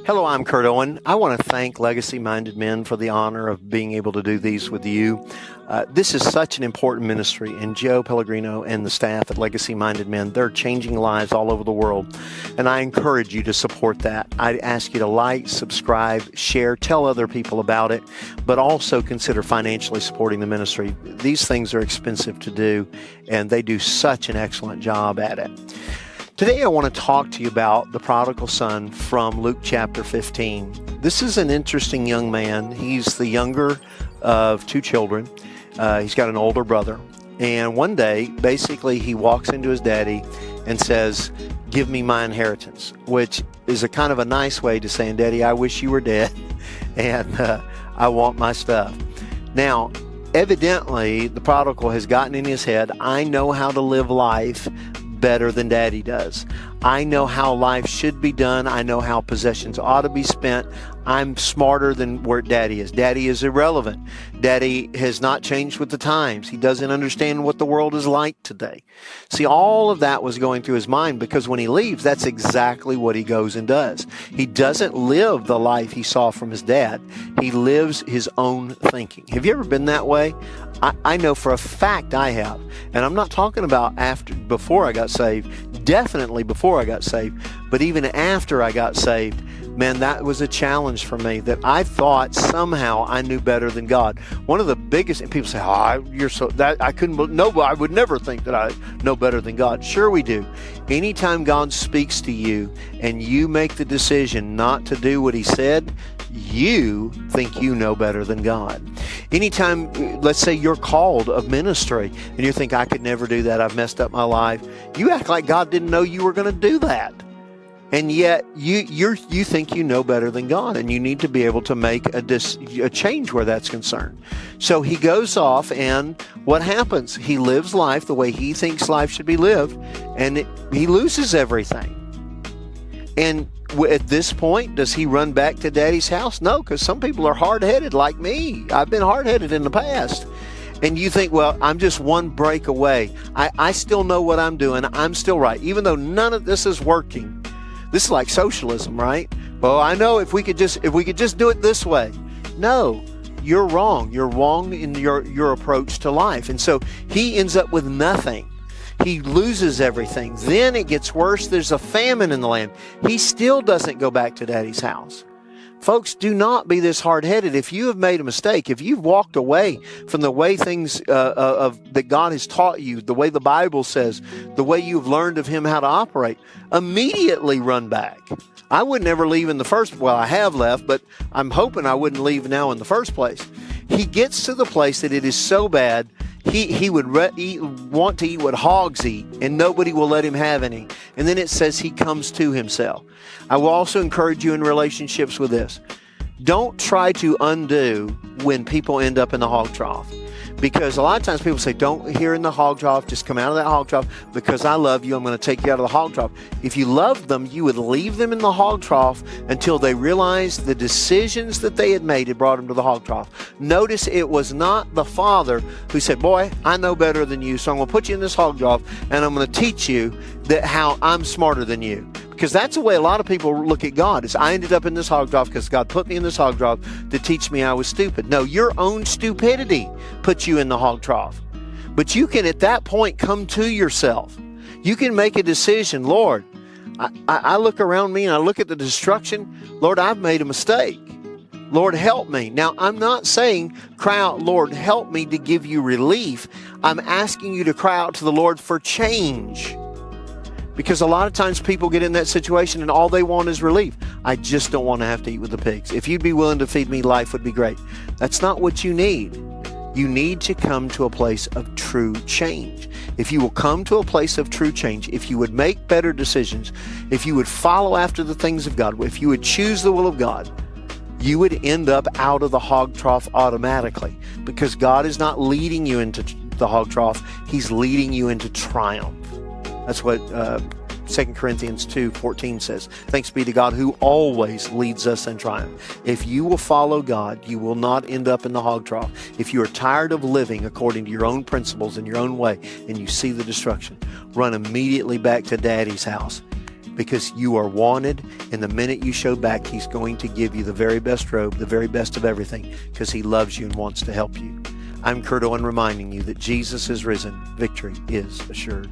Hello, I'm Kurt Owen. I want to thank Legacy Minded Men for the honor of being able to do these with you. This is such an important ministry, and Joe Pellegrino and the staff at Legacy Minded Men, they're changing lives all over the world, and I encourage you to support that. I ask you to like, subscribe, share, tell other people about it, but also consider financially supporting the ministry. These things are expensive to do, and they do such an excellent job at it. Today I want to talk to you about the prodigal son from Luke chapter 15. This is an interesting young man. He's the younger of two children. He's got an older brother. And one day, basically, he walks into his daddy and says, "Give me my inheritance," which is a kind of a nice way to saying, "Daddy, I wish you were dead, and I want my stuff." Now, evidently, the prodigal has gotten in his head, "I know how to live life better than Daddy does. I know how life should be done. I know how possessions ought to be spent. I'm smarter than where Daddy is. Daddy is irrelevant. Daddy has not changed with the times. He doesn't understand what the world is like today." See, all of that was going through his mind, because when he leaves, that's exactly what he goes and does. He doesn't live the life he saw from his dad. He lives his own thinking. Have you ever been that way? I know for a fact I have. And I'm not talking about before I got saved, definitely before I got saved, but even after I got saved, man, that was a challenge for me, that I thought somehow I knew better than God. One of the biggest, and people say, "Oh, you're so that I couldn't no, I would never think that I know better than God." Sure we do. Anytime God speaks to you and you make the decision not to do what he said, you think you know better than God. Anytime, let's say you're called of ministry and you think, "I could never do that. I've messed up my life." You act like God didn't know you were going to do that. And yet you think you know better than God, and you need to be able to make a change where that's concerned. So he goes off, and what happens? He lives life the way he thinks life should be lived, and he loses everything. And at this point, does he run back to Daddy's house? No, because some people are hard-headed like me. I've been hard-headed in the past. And you think, well, I'm just one break away. I still know what I'm doing. I'm still right. Even though none of this is working. This is like socialism, right? Well, I know if we could just do it this way. No, you're wrong. You're wrong in your approach to life. And so he ends up with nothing. He loses everything. Then it gets worse. There's a famine in the land. He still doesn't go back to Daddy's house. Folks, do not be this hard-headed. If you have made a mistake, if you've walked away from the way things that God has taught you, the way the Bible says, the way you've learned of him how to operate, immediately run back. I would never leave in the first, well, I have left, but I'm hoping I wouldn't leave now in the first place. He gets to the place that it is so bad, he would want to eat what hogs eat, and nobody will let him have any. And then it says he comes to himself. I will also encourage you in relationships with this. Don't try to undo when people end up in the hog trough. Because a lot of times people say, "Don't hear in the hog trough, just come out of that hog trough. Because I love you, I'm going to take you out of the hog trough." If you loved them, you would leave them in the hog trough until they realized the decisions that they had made had brought them to the hog trough. Notice it was not the father who said, "Boy, I know better than you, so I'm going to put you in this hog trough and I'm going to teach you that how I'm smarter than you." Because that's the way a lot of people look at God, is I ended up in this hog trough because God put me in this hog trough to teach me I was stupid. No, your own stupidity put you in the hog trough. But you can at that point come to yourself. You can make a decision. "Lord, I look around me and I look at the destruction. Lord, I've made a mistake. Lord, help me." Now, I'm not saying cry out, "Lord, help me," to give you relief. I'm asking you to cry out to the Lord for change. Because a lot of times people get in that situation and all they want is relief. "I just don't want to have to eat with the pigs. If you'd be willing to feed me, life would be great." That's not what you need. You need to come to a place of true change. If you will come to a place of true change, if you would make better decisions, if you would follow after the things of God, if you would choose the will of God, you would end up out of the hog trough automatically. Because God is not leading you into the hog trough. He's leading you into triumph. That's what 2 Corinthians 2:14 says. Thanks be to God who always leads us in triumph. If you will follow God, you will not end up in the hog trough. If you are tired of living according to your own principles and your own way, and you see the destruction, run immediately back to Daddy's house because you are wanted, and the minute you show back, He's going to give you the very best robe, the very best of everything, because He loves you and wants to help you. I'm Kurt Owen reminding you that Jesus is risen. Victory is assured.